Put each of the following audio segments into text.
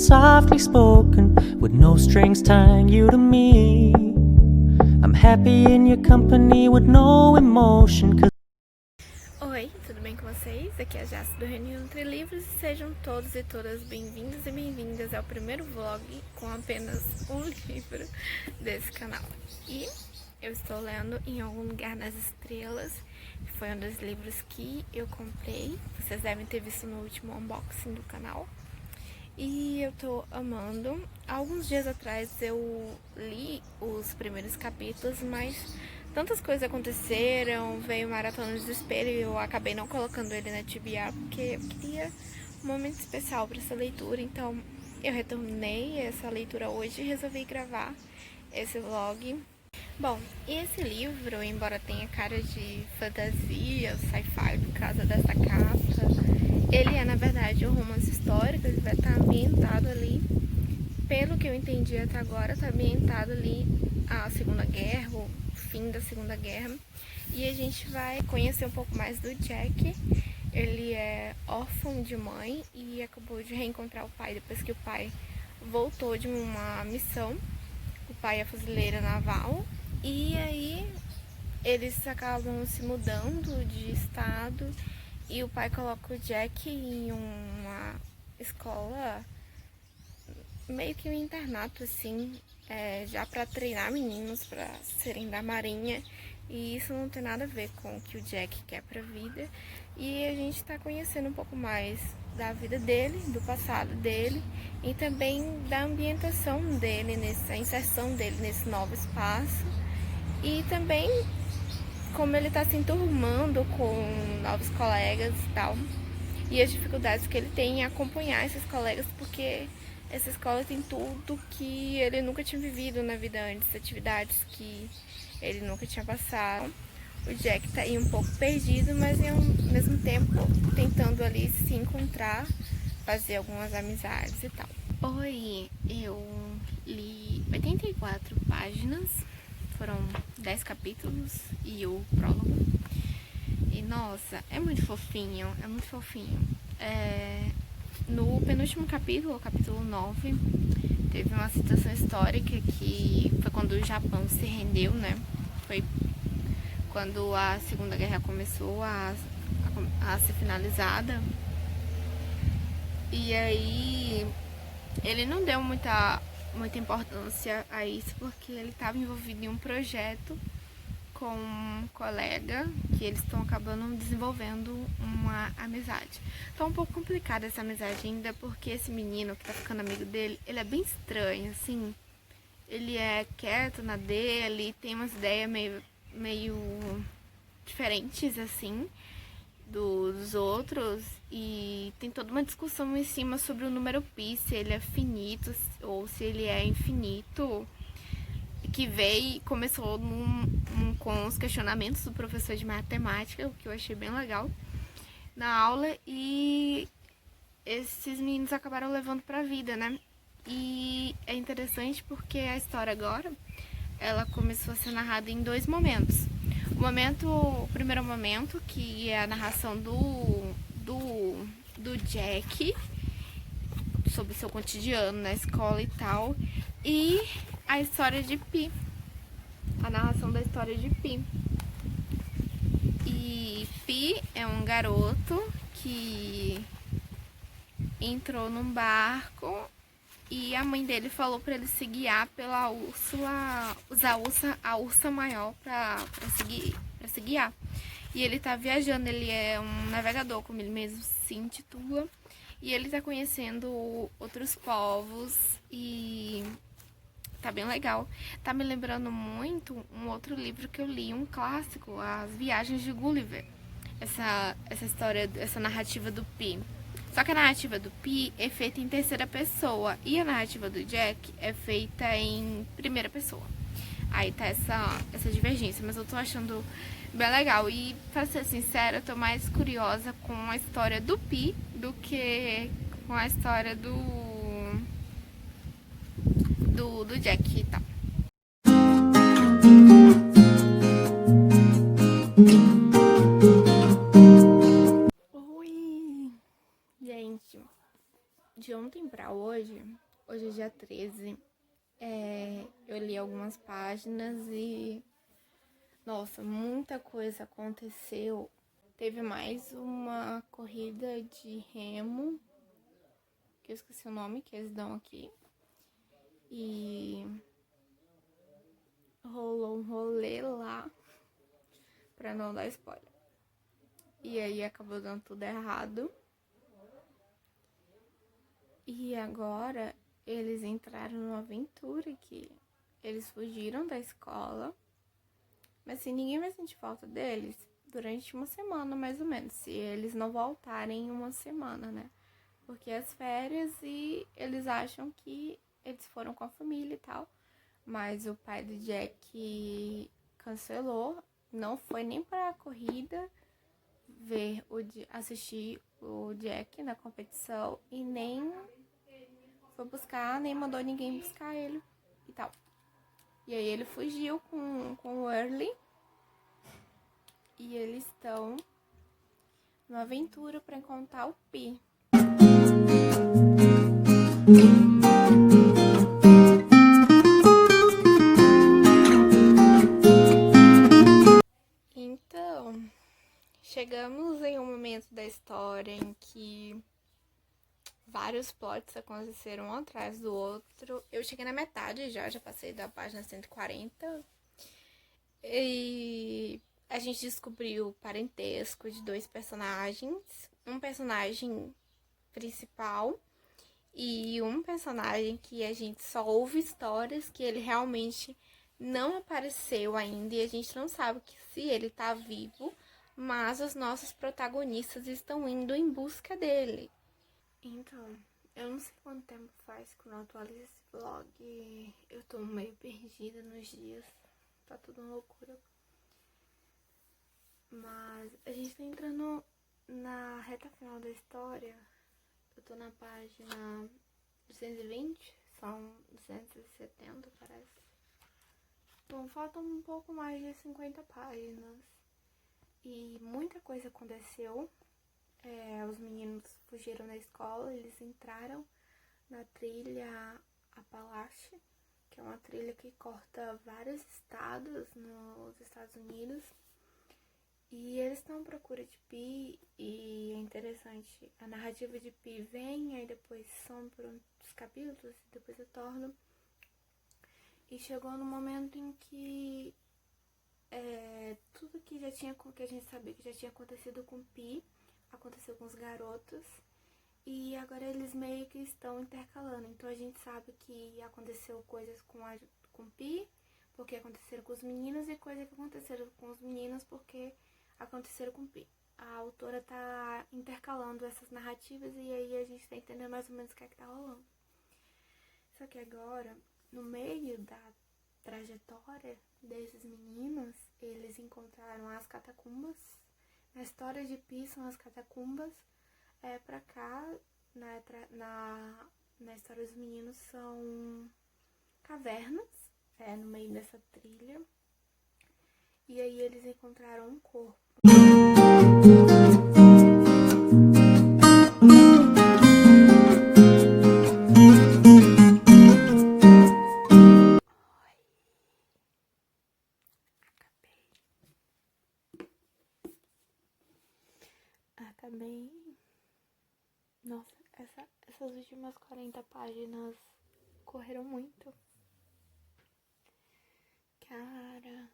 softly spoken, with no strings tying you to me. I'm happy in your company with no emotion. Oi, tudo bem com vocês? Aqui é a Jace do Reunião Entre Livros e sejam todos e todas bem-vindos e bem-vindas ao primeiro vlog com apenas um livro desse canal. E eu estou lendo Em Algum Lugar nas Estrelas, que foi um dos livros que eu comprei. Vocês devem ter visto no último unboxing do canal. E eu tô amando. Alguns dias atrás eu li os primeiros capítulos, mas tantas coisas aconteceram, veio Maratona do Desespero e eu acabei não colocando ele na TBR porque eu queria um momento especial para essa leitura. Então eu retornei essa leitura hoje e resolvi gravar esse vlog. Bom, esse livro, embora tenha cara de fantasia, sci-fi por causa dessa capa, ele é na verdade um romance histórico. Ele vai estar ambientado ali, pelo que eu entendi até agora, está ambientado ali a Segunda Guerra, o fim da Segunda Guerra. E a gente vai conhecer um pouco mais do Jack. Ele é órfão de mãe e acabou de reencontrar o pai depois que o pai voltou de uma missão. O pai é fuzileiro naval e aí eles acabam se mudando de estado e o pai coloca o Jack em uma escola, meio que um internato assim, já para treinar meninos para serem da marinha, e isso não tem nada a ver com o que o Jack quer pra vida. E a gente tá conhecendo um pouco mais da vida dele, do passado dele e também da ambientação dele, a inserção dele nesse novo espaço e também como ele tá se enturmando com novos colegas e tal, e as dificuldades que ele tem em acompanhar esses colegas, porque essa escola tem tudo que ele nunca tinha vivido na vida antes, atividades que ele nunca tinha passado. O Jack tá aí um pouco perdido, mas ao mesmo tempo tentando ali se encontrar, fazer algumas amizades e tal. Oi, eu li 84 páginas, foram 10 capítulos e o prólogo. E nossa, é muito fofinho, é muito fofinho. No penúltimo capítulo, o capítulo 9, teve uma situação histórica que foi quando o Japão se rendeu, né? Foi quando a Segunda Guerra começou a ser finalizada. E aí ele não deu muita importância a isso, porque ele estava envolvido em um projeto com um colega que eles estão acabando desenvolvendo uma amizade. Tá um pouco complicada essa amizade ainda, porque esse menino que tá ficando amigo dele, ele é bem estranho, assim. Ele é quieto na dele, tem umas ideias meio diferentes, assim, dos outros, e tem toda uma discussão em cima sobre o número pi, se ele é finito ou se ele é infinito, que começou com os questionamentos do professor de matemática, o que eu achei bem legal na aula, e esses meninos acabaram levando pra vida, né? E é interessante porque a história agora, ela começou a ser narrada em dois momentos. O primeiro momento, que é a narração do Jack, sobre seu cotidiano na escola e tal, e a história de Pi, a narração da história de Pi. E Pi é um garoto que entrou num barco e a mãe dele falou pra ele se guiar pela Úrsula, usar a ursa maior pra se guiar. E ele tá viajando, ele é um navegador, como ele mesmo se intitula, e ele tá conhecendo outros povos e tá bem legal. Tá me lembrando muito um outro livro que eu li, um clássico, As Viagens de Gulliver. Essa história, essa narrativa do Pi. Só que a narrativa do Pi é feita em terceira pessoa e a narrativa do Jack é feita em primeira pessoa. Aí tá essa divergência, mas eu tô achando bem legal. E, pra ser sincera, eu tô mais curiosa com a história do Pi do que com a história do Jack e tal. Oi! Gente, de ontem pra hoje hoje. Hoje é dia 13. Eu li algumas páginas e... Nossa, muita coisa aconteceu. Teve mais uma corrida de remo, que eu esqueci o nome que eles dão aqui. E rolou um rolê lá, pra não dar spoiler. E aí acabou dando tudo errado. E agora eles entraram numa aventura que eles fugiram da escola. Mas assim, ninguém vai sentir falta deles durante uma semana, mais ou menos. Se eles não voltarem em uma semana, né? Porque as férias e eles acham que eles foram com a família e tal. Mas o pai do Jack cancelou. Não foi nem pra corrida assistir o Jack na competição. E nem foi buscar, nem mandou ninguém buscar ele e tal. E aí ele fugiu com o Early. E eles estão numa aventura para encontrar o Pi. Então, chegamos em um momento da história em que vários plots aconteceram um atrás do outro. Eu cheguei na metade já passei da página 140. E a gente descobriu o parentesco de dois personagens. Um personagem principal e um personagem que a gente só ouve histórias que ele realmente não apareceu ainda. E a gente não sabe se ele tá vivo, mas os nossos protagonistas estão indo em busca dele. Então, eu não sei quanto tempo faz que eu não atualizo esse vlog. Eu tô meio perdida nos dias. Tá tudo uma loucura. Mas a gente tá entrando na reta final da história. Eu tô na página 220. São 270, parece. Então faltam um pouco mais de 50 páginas. E muita coisa aconteceu. Os meninos fugiram da escola. Eles entraram na trilha Apalache, que é uma trilha que corta vários estados nos Estados Unidos. E eles estão à procura de Pi, e é interessante, a narrativa de Pi vem, aí depois some por uns capítulos, depois retorna. E chegou no momento em que tudo que a gente sabia que já tinha acontecido com Pi, aconteceu com os garotos. E agora eles meio que estão intercalando. Então a gente sabe que aconteceu coisas com Pi, porque aconteceram com os meninos, e coisas que aconteceram com os meninos porque aconteceram com Pi. A autora tá intercalando essas narrativas e aí a gente tá entendendo mais ou menos o que é que tá rolando. Só que agora, no meio da trajetória desses meninos, eles encontraram as catacumbas. Na história de Pi são as catacumbas. Pra cá, na história dos meninos, são cavernas, no meio dessa trilha. E aí eles encontraram um corpo. Acabei. Nossa, essas últimas 40 páginas correram muito. Cara,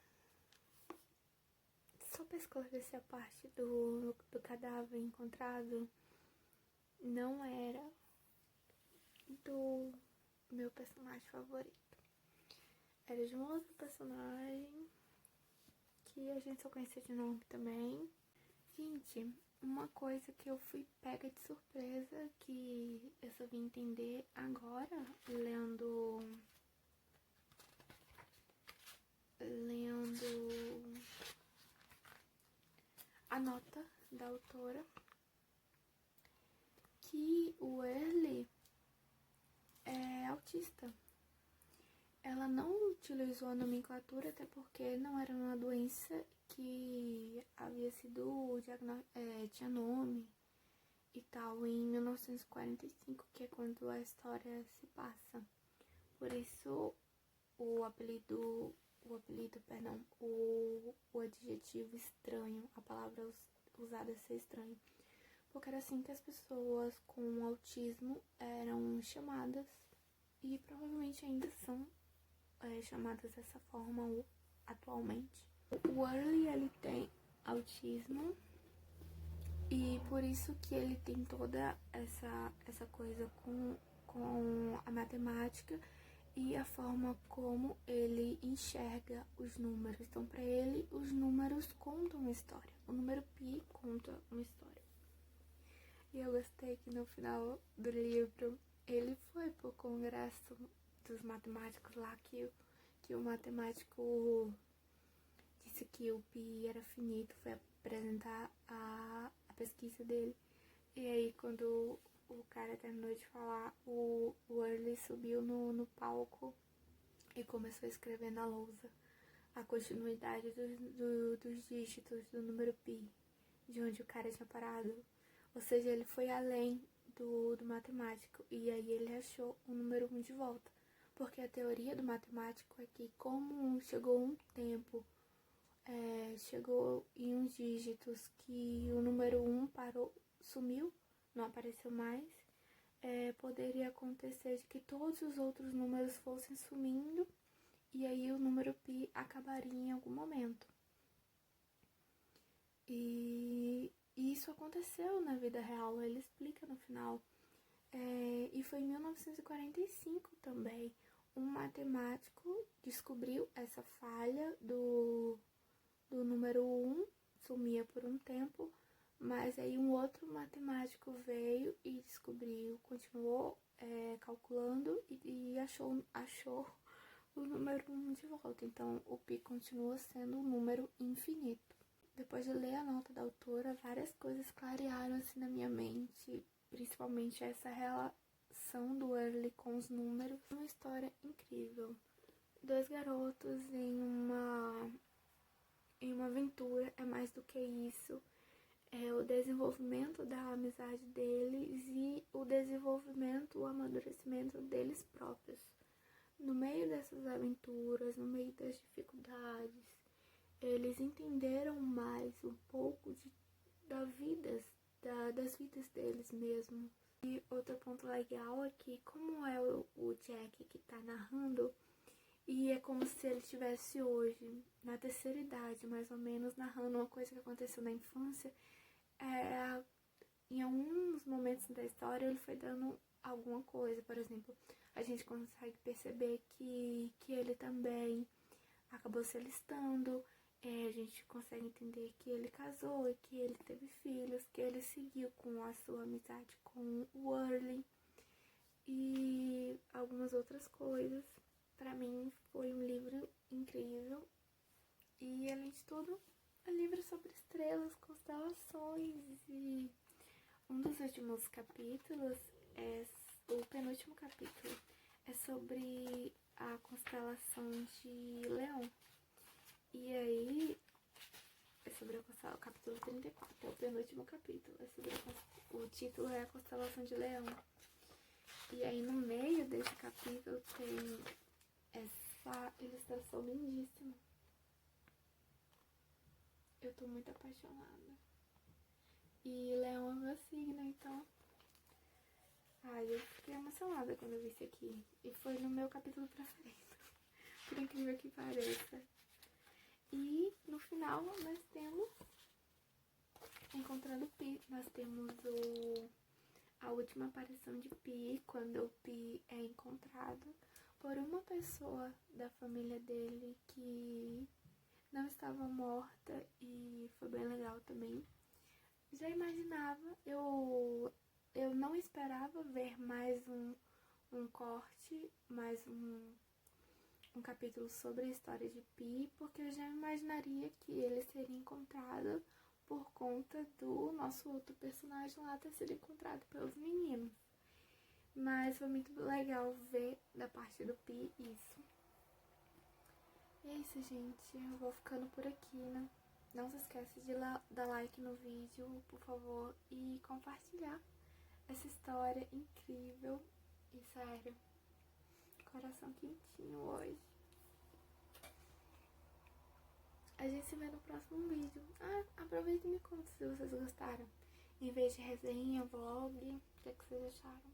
só pra esclarecer a parte do cadáver encontrado, não era do meu personagem favorito. Era de um outro personagem que a gente só conhecia de nome também. Gente, uma coisa que eu fui pega de surpresa, que eu só vim entender agora, lendo a nota da autora, que o Early é autista. Ela não utilizou a nomenclatura, até porque não era uma doença que havia sido tinha nome e tal, em 1945, que é quando a história se passa. Por isso o adjetivo estranho, a palavra usada é ser estranho. Porque era assim que as pessoas com autismo eram chamadas e provavelmente ainda são chamadas dessa forma atualmente. O Early, ele tem autismo e por isso que ele tem toda essa coisa com a matemática e a forma como ele enxerga os números. Então, para ele, os números contam uma história. O número pi conta uma história. E eu gostei que no final do livro ele foi pro congresso dos matemáticos lá, que o matemático disse que o pi era finito, foi apresentar a pesquisa dele. E aí, quando o cara terminou de falar, o Early subiu no palco e começou a escrever na lousa a continuidade dos dígitos do número pi, de onde o cara tinha parado. Ou seja, ele foi além do matemático e aí ele achou o número 1 de volta. Porque a teoria do matemático é que como chegou um tempo, chegou em uns dígitos que o número 1 parou, sumiu, não apareceu mais, poderia acontecer de que todos os outros números fossem sumindo e aí o número pi acabaria em algum momento. E isso aconteceu na vida real, ele explica no final. E foi em 1945 também. Um matemático descobriu essa falha do número 1, sumia por um tempo, mas aí um outro matemático veio e descobriu, continuou calculando e achou o número 1 de volta. Então o pi continua sendo um número infinito. Depois de ler a nota da autora, várias coisas clarearam assim na minha mente, principalmente essa relação do Early com os números. Uma história incrível. 2 garotos em uma aventura, é mais do que isso. É o desenvolvimento da amizade deles e o desenvolvimento, o amadurecimento deles próprios. No meio dessas aventuras, no meio das dificuldades, eles entenderam mais um pouco das vidas deles mesmos. E outro ponto legal é que, como é o Jack que tá narrando, e é como se ele estivesse hoje, na terceira idade, mais ou menos, narrando uma coisa que aconteceu na infância, em alguns momentos da história ele foi dando alguma coisa. Por exemplo, a gente consegue perceber que ele também acabou se alistando, a gente consegue entender que ele casou e que ele teve filhos, que ele seguiu com a sua amizade com o Early e algumas outras coisas. Pra mim foi um livro incrível e, além de tudo, é um livro sobre estrelas, constelações. E um dos últimos capítulos, o penúltimo capítulo, é sobre a constelação de Leão. E aí, é sobre o capítulo 34, é o penúltimo capítulo. O título é a constelação de Leão. E aí, no meio desse capítulo, tem essa ilustração lindíssima. Eu tô muito apaixonada. E Leão é meu signo, então... eu fiquei emocionada quando eu vi isso aqui. E foi no meu capítulo preferido, por incrível que pareça. E no final nós temos Encontrando Pi. Nós temos a última aparição de Pi, quando o Pi é encontrado por uma pessoa da família dele que não estava morta, e foi bem legal também. Já imaginava, eu não esperava ver mais um corte, mais um capítulo sobre a história de Pi, porque eu já imaginaria que ele seria encontrado por conta do nosso outro personagem lá ter sido encontrado pelos meninos. Mas foi muito legal ver da parte do Pi isso. E é isso, gente. Eu vou ficando por aqui, né? Não se esquece de dar like no vídeo, por favor, e compartilhar essa história incrível. E sério, coração quentinho hoje. A gente se vê no próximo vídeo. Aproveita e me conta se vocês gostaram. Em vez de resenha, vlog, o que vocês acharam?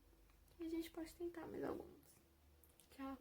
E a gente pode tentar mais alguns. Tchau.